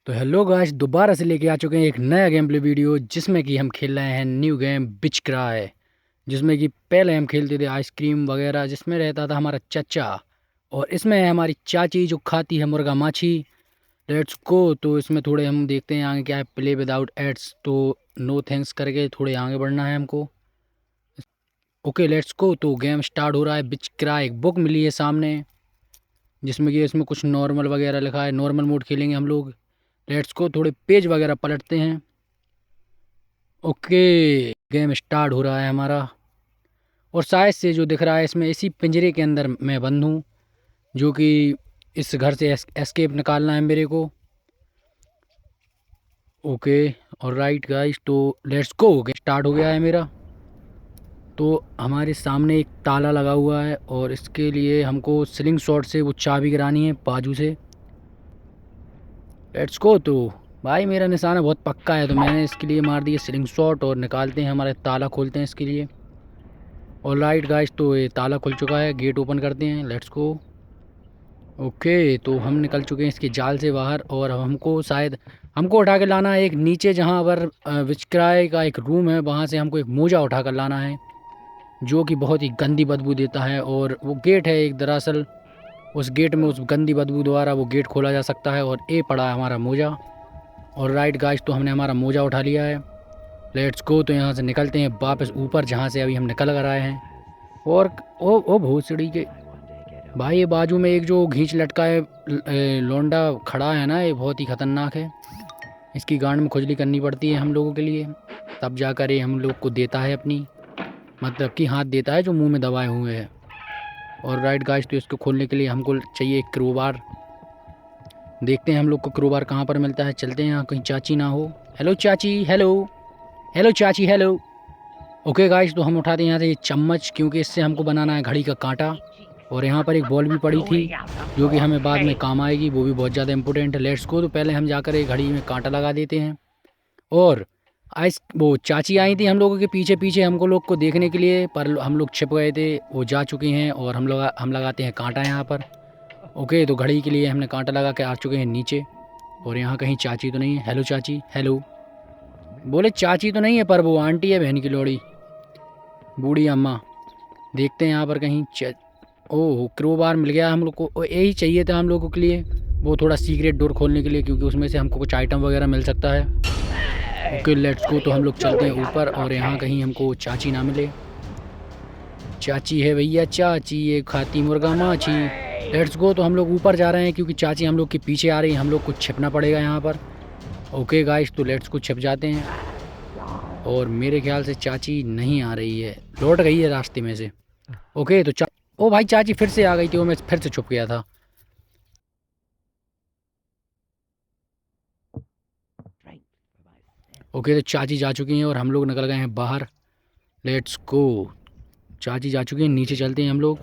तो hello guys, दोबारा से लेके आ चुके हैं एक नया गेम प्ले वीडियो जिसमें कि हम खेल रहे हैं न्यू गेम बिच क्राई। जिसमें कि पहले हम खेलते थे आइसक्रीम वगैरह, जिसमें रहता था हमारा चचा, और इसमें है हमारी चाची जो खाती है मुर्गा माछी। Let's go. तो इसमें थोड़े हम देखते हैं आगे क्या है। प्ले विदाउट एड्स, तो नो थैंक्स करके थोड़े आगे बढ़ना है हमको। Okay let's go. तो गेम स्टार्ट हो रहा है। बिच क्राई एक बुक मिली है सामने, जिसमें कि इसमें कुछ नॉर्मल वगैरह लिखा है। नॉर्मल मोड खेलेंगे हम लोग। लेट्स को थोड़े पेज वगैरह पलटते हैं। ओके, गेम स्टार्ट हो रहा है हमारा। और शायद से जो दिख रहा है इसमें इसी पिंजरे के अंदर मैं बंद हूँ, जो कि इस घर से एस्केप निकालना है मेरे को। ओके और राइट गाइस, तो लेट्स गो। गेम स्टार्ट हो गया है मेरा। तो हमारे सामने एक ताला लगा हुआ है और इसके लिए हमको स्लिंग शॉट से वो चाबी गिरानी है बाजू से। Let's go. तो भाई मेरा निशाना बहुत पक्का है, तो मैंने इसके लिए मार दिया स्लिंग शॉट और निकालते हैं हमारे ताला, खोलते हैं इसके लिए। और राइट गाइस, तो ये ताला खुल चुका है। गेट ओपन करते हैं। Let's go. ओके, तो हम निकल चुके हैं इसके जाल से बाहर। और अब हमको शायद हमको उठा के लाना है एक नीचे, जहाँ पर विचक्राय का एक रूम है, वहाँ से हमको एक मोजा उठा कर लाना है, जो कि बहुत ही गंदी बदबू देता है। और वो गेट है एक, दरअसल उस गेट में उस गंदी बदबू द्वारा वो गेट खोला जा सकता है। और ए पड़ा है हमारा मोजा। और राइट गाइस, तो हमने हमारा मोजा उठा लिया है। Let's go. तो यहाँ से निकलते हैं वापस ऊपर, जहाँ से अभी हम निकल कर आए हैं। और ओ भोसड़ी के भाई, ये बाजू में एक जो घींच लटका है लोंडा खड़ा है ना, ये बहुत ही खतरनाक है। इसकी गांड में खुजली करनी पड़ती है हम लोगों के लिए, तब जाकर ये हम लोग को देता है अपनी, मतलब कि हाथ देता है जो मुंह में दबाए हुए है। और राइट गाइस, तो इसको खोलने के लिए हमको चाहिए एक क्रोबार। देखते हैं हम लोग को क्रोबार कहाँ पर मिलता है। चलते हैं, यहाँ कहीं चाची ना हो। हेलो चाची, हेलो हेलो चाची, हेलो। ओके गाइस, तो हम उठाते हैं यहाँ से ये चम्मच, क्योंकि इससे हमको बनाना है घड़ी का कांटा। और यहाँ पर एक बॉल भी पड़ी थी, जो कि हमें बाद में काम आएगी, वो भी बहुत ज़्यादा इंपॉर्टेंट है। Let's go. तो पहले हम जाकर एक घड़ी में कांटा लगा देते हैं। और आइस वो चाची आई थी हम लोगों के पीछे पीछे हमको लोग को देखने के लिए, पर हम लोग छिप गए थे, वो जा चुके हैं। और हम लगाते हैं कांटा यहाँ पर। ओके, तो घड़ी के लिए हमने कांटा लगा के आ चुके हैं नीचे। और यहाँ कहीं चाची तो नहीं है। हेलो चाची, हेलो। बोले चाची तो नहीं है, पर वो आंटी है, बहन की लोड़ी, बूढ़ी अम्मा। देखते हैं यहाँ पर कहीं ओह, क्रोबार मिल गया हम लोग को। यही चाहिए था हम लोगों के लिए, वो थोड़ा सीक्रेट डोर खोलने के लिए, क्योंकि उसमें से हमको कुछ आइटम वगैरह मिल सकता है। Okay let's go. तो हम लोग चलते हैं ऊपर, और यहाँ कहीं हमको चाची ना मिले। चाची है भैया, चाची ये खाती मुर्गा माछी। Let's go. तो हम लोग ऊपर जा रहे हैं, क्योंकि चाची हम लोग के पीछे आ रही है, हम लोग को छिपना पड़ेगा यहाँ पर। ओके गाइस, तो लेट्स को छिप जाते हैं। और मेरे ख्याल से चाची नहीं आ रही है, लौट गई है रास्ते में से। ओके, तो ओ भाई, चाची फिर से आ गई थी, वो मैं फिर से छुप गया था। ओके, तो चाची जा चुकी हैं और हम लोग निकल गए हैं बाहर। Let's go. चाची जा चुकी हैं, नीचे चलते हैं हम लोग।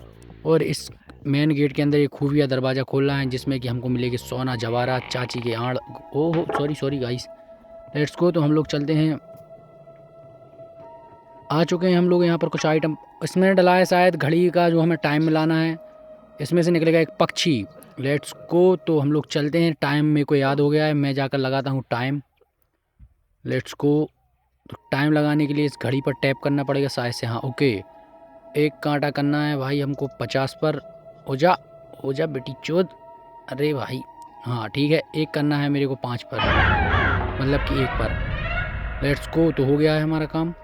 और इस मेन गेट के अंदर एक खुफिया दरवाज़ा खोलना है, जिसमें कि हमको मिलेगी सोना जवाहरात, चाची के आड़। ओहो sorry sorry guys. Let's go. तो हम लोग चलते हैं, आ चुके हैं हम लोग यहाँ पर। कुछ आइटम इसमें डला है शायद घड़ी का, जो हमें टाइम मिलाना है। इसमें से निकलेगा एक पक्षी। Let's go. तो हम लोग चलते हैं। टाइम मेरे को याद हो गया है, मैं जाकर लगाता हूँ टाइम। Let's go. तो टाइम लगाने के लिए इस घड़ी पर टैप करना पड़ेगा शायद से। हाँ ओके, एक कांटा करना है भाई हमको 50 पर। हो जा बेटी चोद। अरे भाई, हाँ ठीक है, एक करना है मेरे को 5 पर, मतलब कि 1 पर। Let's go. तो हो गया है हमारा काम।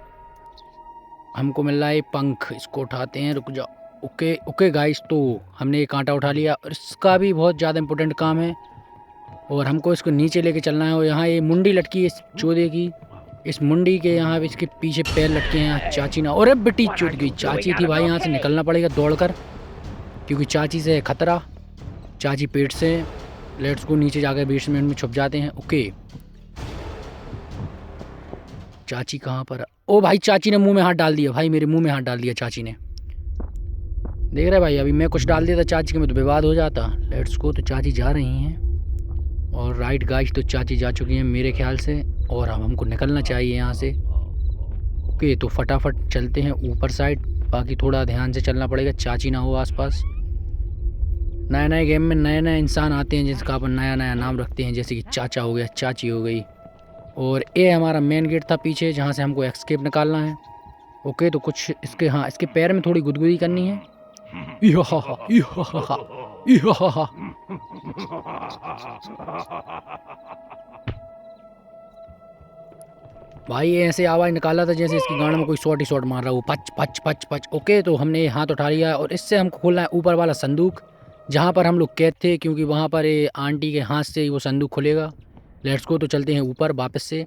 हमको मिल रहा है पंख, इसको उठाते हैं, रुक जाओ। ओके ओके गाइस, तो हमने ये कांटा उठा लिया, और इसका भी बहुत ज़्यादा इंपॉर्टेंट काम है। और हमको इसको नीचे लेके चलना है। और यहाँ ये मुंडी लटकी है इस चोदे की, इस मुंडी के यहाँ इसके पीछे पैर लटके हैं। चाची ना, अरे बेटी चुट गई, चाची थी भाई। यहाँ से निकलना पड़ेगा दौड़कर, क्योंकि चाची से है खतरा, चाची पेट से। लेट्स को नीचे जाकर बेसमेंट में छुप जाते हैं। ओके, चाची कहाँ पर? ओ भाई, चाची ने मुंह में हाथ डाल दिया भाई, मेरे मुंह में हाथ डाल दिया चाची ने। देख रहे भाई, अभी मैं कुछ डाल देता चाची के में तो विवाद हो जाता। लेट्स को। तो चाची जा रही हैं। और राइट गाइस, तो चाची जा चुकी हैं मेरे ख्याल से, और अब हमको निकलना चाहिए यहाँ से। ओके, तो फटाफट चलते हैं ऊपर साइड, बाकी थोड़ा ध्यान से चलना पड़ेगा, चाची ना हो आसपास। नए नए गेम में नए नए इंसान आते हैं जिसका अपन नया नया नाम रखते हैं, जैसे कि चाचा हो गया, चाची हो गई। और ये हमारा मेन गेट था पीछे, जहाँ से हमको एस्केप निकालना है। ओके, तो कुछ इसके, हाँ, इसके पैर में थोड़ी गुदगुदी करनी है। इहा, इहा, इहा। भाई ये ऐसे आवाज़ निकाला था जैसे इसकी गांड में कोई शॉट ही शॉट मार रहा हो, पच पच पच पच। ओके, तो हमने ये हाथ उठा लिया और इससे हमको खोलना है ऊपर वाला संदूक, जहाँ पर हम लोग कैद थे, क्योंकि वहाँ पर ये आंटी के हाथ से वो संदूक खुलेगा। लेट्स गो, तो चलते हैं ऊपर वापस से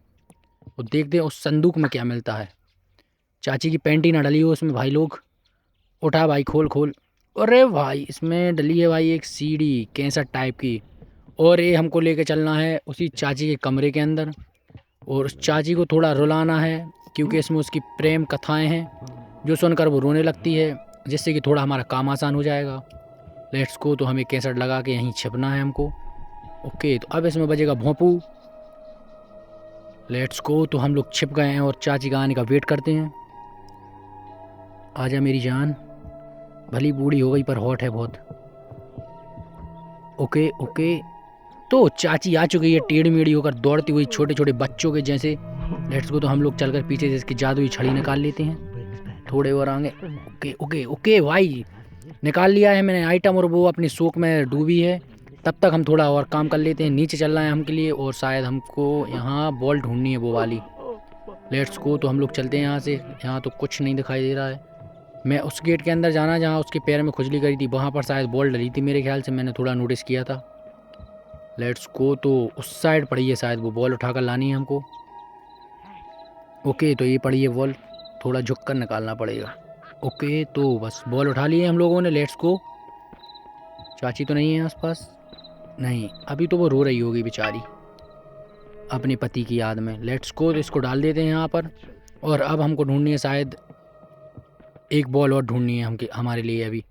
और देखते हैं उस संदूक में क्या मिलता है। चाची की पैंटी ना डली हो उसमें भाई लोग। उठा भाई, खोल खोल। अरे भाई, इसमें डली है भाई एक सीढ़ी कैंसर टाइप की, और ये हमको लेके चलना है उसी चाची के कमरे के अंदर। और उस चाची को थोड़ा रुलाना है, क्योंकि इसमें उसकी प्रेम कथाएं हैं जो सुनकर वो रोने लगती है, जिससे कि थोड़ा हमारा काम आसान हो जाएगा। लेट्स गो, तो हमें कैसेट लगा के यहीं छिपना है हमको। ओके, तो अब इसमें बजेगा भोंपू। लेट्स गो, तो हम लोग छिप गए हैं और चाची का आने का वेट करते हैं। आजा मेरी जान, भली बूढ़ी हो गई पर हॉट है बहुत। ओके ओके, तो चाची आ चुकी है टेढ़ी मेढ़ी होकर दौड़ती हुई छोटे छोटे बच्चों के जैसे। लेट्स गो, तो हम लोग चलकर पीछे से इसकी जादुई छड़ी निकाल लेते हैं, थोड़े और आगे। ओके ओके ओके भाई, निकाल लिया है मैंने आइटम, और वो अपनी शोक में डूबी है। तब तक हम थोड़ा और काम कर लेते हैं, नीचे चलना है हमके लिए, और शायद हमको यहाँ बॉल ढूंढनी है वो वाली। लेट्स गो, तो हम लोग चलते हैं यहाँ से। यहाँ तो कुछ नहीं दिखाई दे रहा है। मैं उस गेट के अंदर जाना जहाँ उसके पैर में खुजली करी थी, वहाँ पर शायद बॉल डली थी मेरे ख्याल से, मैंने थोड़ा नोटिस किया था। लेट्स गो, तो उस साइड पड़ी है शायद, वो बॉल उठाकर लानी है हमको। ओके, तो ये पड़ी है बॉल, थोड़ा झुक कर निकालना पड़ेगा। ओके, तो बस बॉल उठा लिए हम लोगों ने। लेट्स गो, चाची तो नहीं है आसपास, नहीं, अभी तो वो रो रही होगी बेचारी अपने पति की याद में। लेट्स गो, तो इसको डाल देते हैं यहाँ पर। और अब हमको ढूंढनी है शायद एक बॉल और ढूंढनी है हमारे लिए अभी।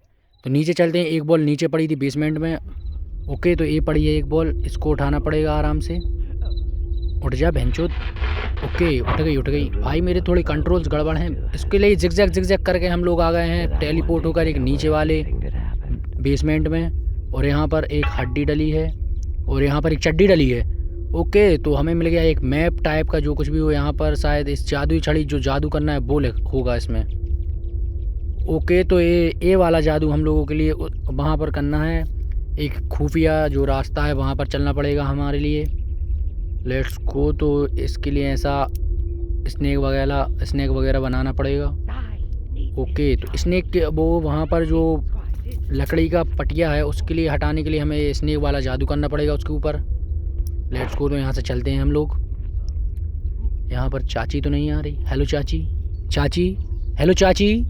तो नीचे चलते हैं, एक बॉल नीचे पड़ी थी बेसमेंट में। ओके, तो ये पड़ी है एक बॉल, इसको उठाना पड़ेगा आराम से। उठ जा भैंचोद। ओके, उठ गई भाई, मेरे थोड़ी कंट्रोल्स गड़बड़ हैं। इसके लिए जिगजैग जिगजैग करके हम लोग आ गए हैं टेलीपोर्ट होकर एक नीचे वाले बेसमेंट में। और यहाँ पर एक हड्डी डली है और यहाँ पर एक चड्डी डली है। ओके, तो हमें मिल गया एक मैप टाइप का, जो कुछ भी हो यहाँ पर शायद इस जादुई छड़ी जो जादू करना है वो होगा इसमें। ओके, तो ये वाला जादू हम लोगों के लिए वहाँ पर करना है, एक खुफिया जो रास्ता है वहाँ पर चलना पड़ेगा हमारे लिए। लेट्स गो, तो इसके लिए ऐसा स्नेक वगैरह बनाना पड़ेगा। ओके, तो स्नेक के वो वहाँ पर जो लकड़ी का पटिया है उसके लिए हटाने के लिए हमें स्नेक वाला जादू करना पड़ेगा उसके ऊपर। लेट्स गो, तो यहाँ से चलते हैं हम लोग। यहाँ पर चाची तो नहीं आ रही। हेलो चाची, चाची, हेलो चाची।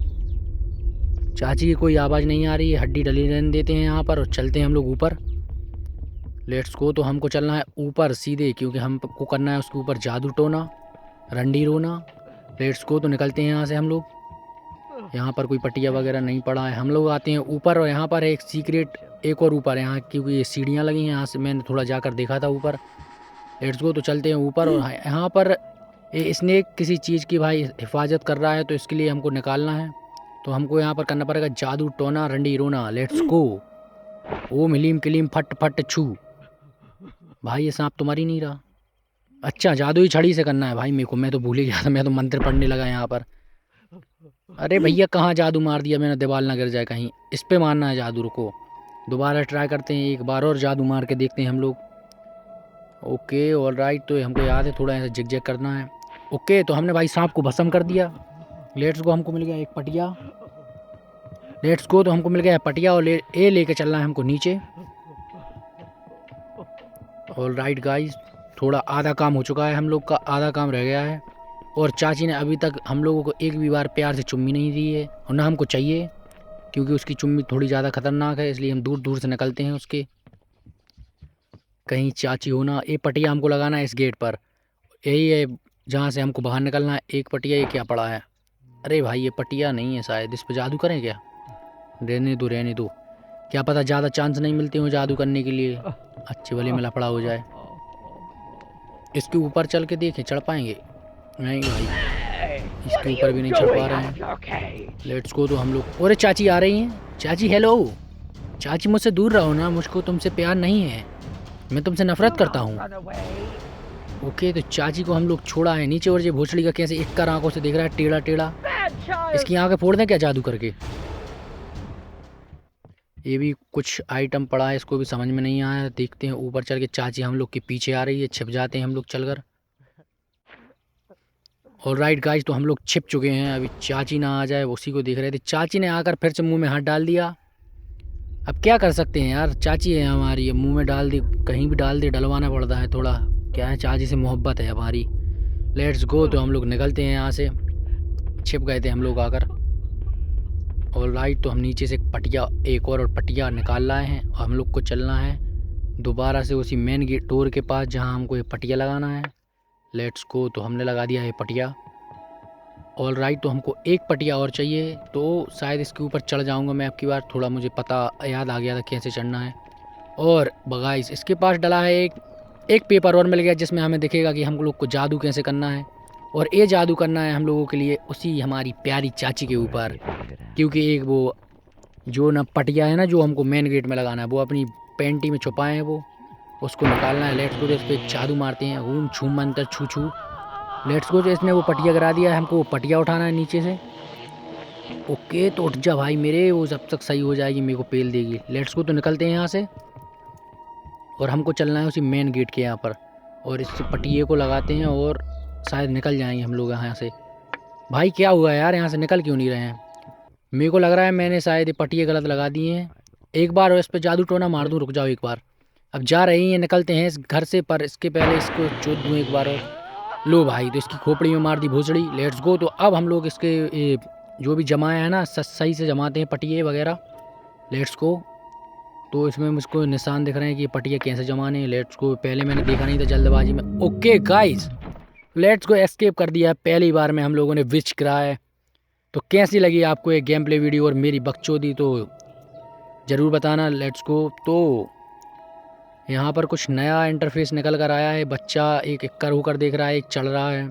चाची की कोई आवाज़ नहीं आ रही है। हड्डी डली रहने देते हैं यहाँ पर और चलते हैं हम लोग ऊपर। लेट्स गो, तो हमको चलना है ऊपर सीधे, क्योंकि हमको करना है उसके ऊपर जादू टोना, रंडी रोना। लेट्स गो, तो निकलते हैं यहाँ से हम लोग। यहाँ पर कोई पटिया वगैरह नहीं पड़ा है। हम लोग आते हैं ऊपर, और यहाँ पर एक सीक्रेट एक और ऊपर यहाँ, क्योंकि ये सीढ़ियाँ लगी हैं, यहाँ से मैंने थोड़ा जाकर देखा था ऊपर। लेट्स गो, तो चलते हैं ऊपर। और यहाँ पर ये स्नेक किसी चीज़ की भाई हिफाजत कर रहा है, तो इसके लिए हमको निकालना है। तो हमको यहाँ पर करना पड़ेगा जादू टोना रंडी रोना। Let's go. ओम हिलीम किलीम फट फट छू। भाई ये सांप तुम्हारी नहीं रहा। अच्छा, जादुई छड़ी से करना है भाई मेरे को, मैं तो भूल ही गया था, मैं तो मंत्र पढ़ने लगा यहाँ पर। अरे भैया, कहाँ जादू मार दिया मैंने, दीवार ना गिर जाए कहीं। इस पे मारना है जादू। रुको, दोबारा ट्राई करते हैं, एक बार और जादू मार के देखते हैं हम लोग। ओके, ऑल राइट, तो हमको याद है थोड़ा ऐसा जिग करना है। ओके, तो हमने भाई सांप को भस्म कर दिया। लेट्स गो, हमको मिल गया एक पटिया। लेट्स गो, तो हमको मिल गया है पटिया, और लेके चलना है हमको नीचे। ऑल राइट गाइस, थोड़ा आधा काम हो चुका है हम लोग का, आधा काम रह गया है। और चाची ने अभी तक हम लोगों को एक भी बार प्यार से चुम्मी नहीं दी है, और ना हमको चाहिए, क्योंकि उसकी चुम्मी थोड़ी ज़्यादा खतरनाक है, इसलिए हम दूर दूर से निकलते हैं उसके, कहीं चाची हो ना। ये पटिया हमको लगाना है इस गेट पर, यही है जहाँ से हमको बाहर निकलना है। एक पटिया ये क्या पड़ा है? अरे भाई, ये पटिया नहीं है शायद, इस पर जादू करें क्या? रहने दो, क्या पता ज़्यादा चांस नहीं मिलते हो जादू करने के लिए, अच्छे वाले में लफड़ा हो जाए। इसके ऊपर चल के देखें, चढ़ पाएंगे? नहीं भाई, इसके ऊपर भी नहीं चढ़ पा रहे हैं। लेट्स गो, तो हम लोग, अरे चाची आ रही हैं। चाची हेलो, चाची मुझसे दूर रहो ना, मुझको तुमसे प्यार नहीं है, मैं तुमसे नफरत करता हूँ। ओके, तो चाची को हम लोग छोड़ा है नीचे, और ये भोसड़ी का कैसे एक कर आंखों से देख रहा है टेढ़ा टेढ़ा। इसकी आंखें फोड़ दें क्या जादू करके। ये भी कुछ आइटम पड़ा है, इसको भी समझ में नहीं आया। देखते हैं ऊपर चल के। चाची हम लोग के पीछे आ रही है, छिप जाते हैं हम लोग चलकर। और राइट गाइस, तो हम लोग छिप चुके हैं, अभी चाची ना आ जाए उसी को देख रहे थे। चाची ने आकर फिर से मुंह में हाथ डाल दिया। अब क्या कर सकते हैं यार, चाची है हमारी, अब मुंह में डाल दी, कहीं भी डाल दे डलवाना पड़ता है थोड़ा। क्या है, चाची से मोहब्बत है हमारी। लेट्स गो, तो हम लोग निकलते हैं यहाँ से। छिप गए थे हम लोग आकर। और राइट, तो हम नीचे से पटिया, एक और पटिया निकाल लाए हैं, और हम लोग को चलना है दोबारा से उसी मेन गेट डोर के पास जहाँ हमको ये पटिया लगाना है। लेट्स गो, तो हमने लगा दिया है पटिया। ऑल राइट, तो हमको एक पटिया और चाहिए, तो शायद इसके ऊपर चढ़ जाऊंगा मैं अब की बार। थोड़ा मुझे पता याद आ गया था कैसे चढ़ना है। और गाइस, इसके पास डला है एक पेपर और मिल गया, जिसमें हमें दिखेगा कि हम लोग को जादू कैसे करना है। और ये जादू करना है हम लोगों के लिए उसी हमारी प्यारी चाची के ऊपर, क्योंकि एक वो जो ना पटिया है ना, जो हमको मेन गेट में लगाना है, वो अपनी पेंटी में छुपाए हैं, वो उसको निकालना है। लेट्स गो, इस पर जादू मारते हैं, ओम छू मंतर छू छू। लेट्स गो, इसने वो पटिया गिरा दिया है, हमको वो पटिया उठाना है नीचे से। ओके, तो उठ जा भाई मेरे, वो जब तक सही हो जाएगी मेरे को पेल देगी। लेट्स गो, तो निकलते हैं यहाँ से, और हमको चलना है उसी मेन गेट के यहाँ पर। और इस पटिए को लगाते हैं और शायद निकल जाएंगे हम लोग यहाँ से। भाई क्या हुआ यार, यहाँ से निकल क्यों नहीं रहे हैं? मेरे को लग रहा है मैंने शायद ये पटिए गलत लगा दिए हैं। एक बार और इस पर जादू टोना मार दूँ, रुक जाओ एक बार। अब जा रही हैं, निकलते हैं इस घर से, पर इसके पहले इसको चोट दूँ एक बार और। लो भाई, तो इसकी खोपड़ी में मार दी भोसड़ी। लेट्स गो, तो अब हम लोग इसके जो भी जमाया है ना, सही से जमाते हैं पटिए वगैरह। लेट्स गो, तो इसमें मुझको निशान दिख रहे हैं कि ये पटिया कैसे जमाने हैं। लेट्स गो, पहले मैंने देखा नहीं था जल्दबाजी में। Okay guys, let's go, escape कर दिया पहली बार में हम लोगों ने, विच करा है। तो कैसी लगी आपको ये गेम प्ले वीडियो और मेरी बकचोदी, तो ज़रूर बताना। लेट्स गो, तो यहाँ पर कुछ नया इंटरफेस निकल कर आया है। बच्चा एक कर होकर देख रहा है, एक चल रहा है।